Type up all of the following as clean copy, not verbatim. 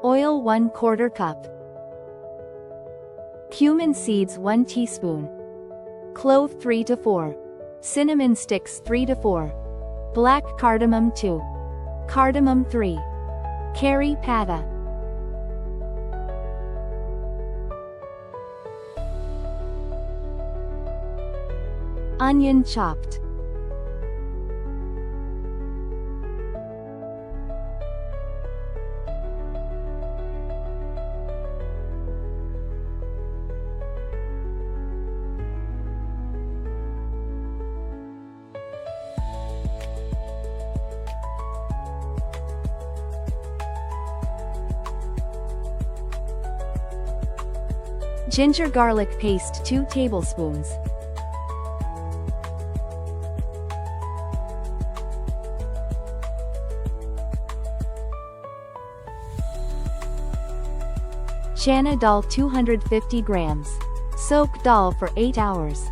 Oil 1/4 cup. Cumin seeds 1 teaspoon. Clove 3 to 4. Cinnamon sticks 3 to 4. Black cardamom 2. Cardamom 3. Curry powder. Onion chopped. Ginger garlic paste 2 tablespoons. Chana dal 250 grams. Soak dal for 8 hours.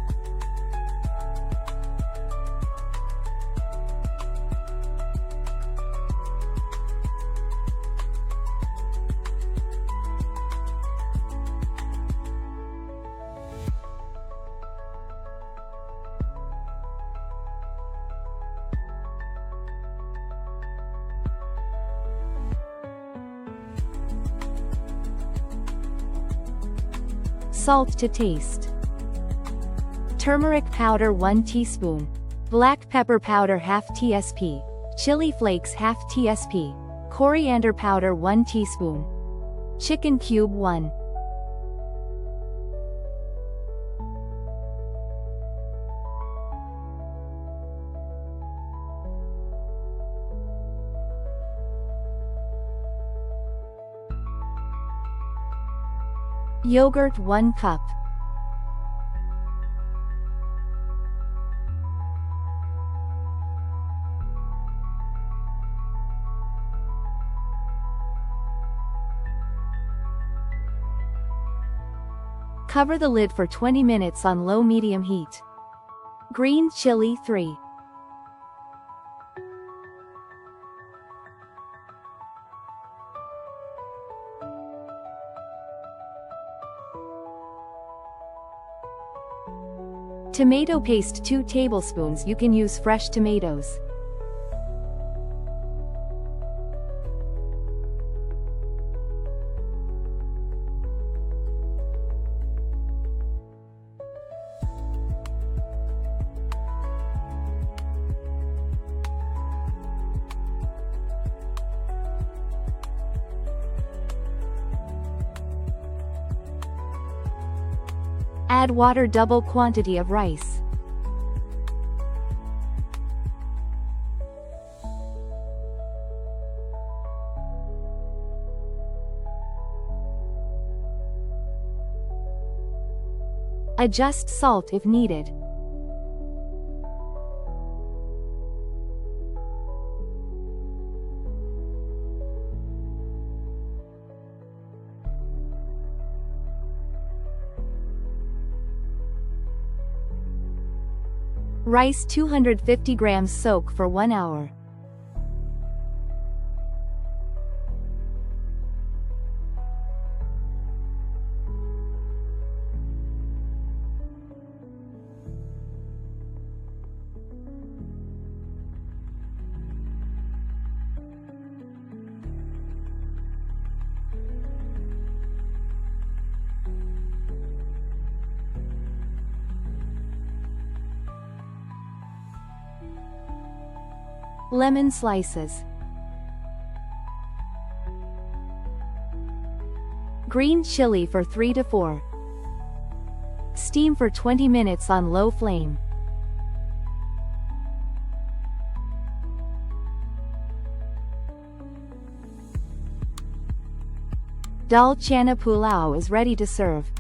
Salt to taste. Turmeric powder 1 teaspoon. Black pepper powder ½ tsp. Chili flakes ½ tsp. Coriander powder 1 teaspoon. Chicken cube 1. Yogurt 1 cup. Cover the lid for 20 minutes on low-medium heat. Green chili 3. Tomato paste 2 tablespoons. You can use fresh tomatoes. Add water, double quantity of rice. Adjust salt if needed. Rice 250 grams. Soak for 1 hour. Lemon slices. Green chili for 3 to 4. Steam for 20 minutes on low flame. Dal Chana Pulao is ready to serve.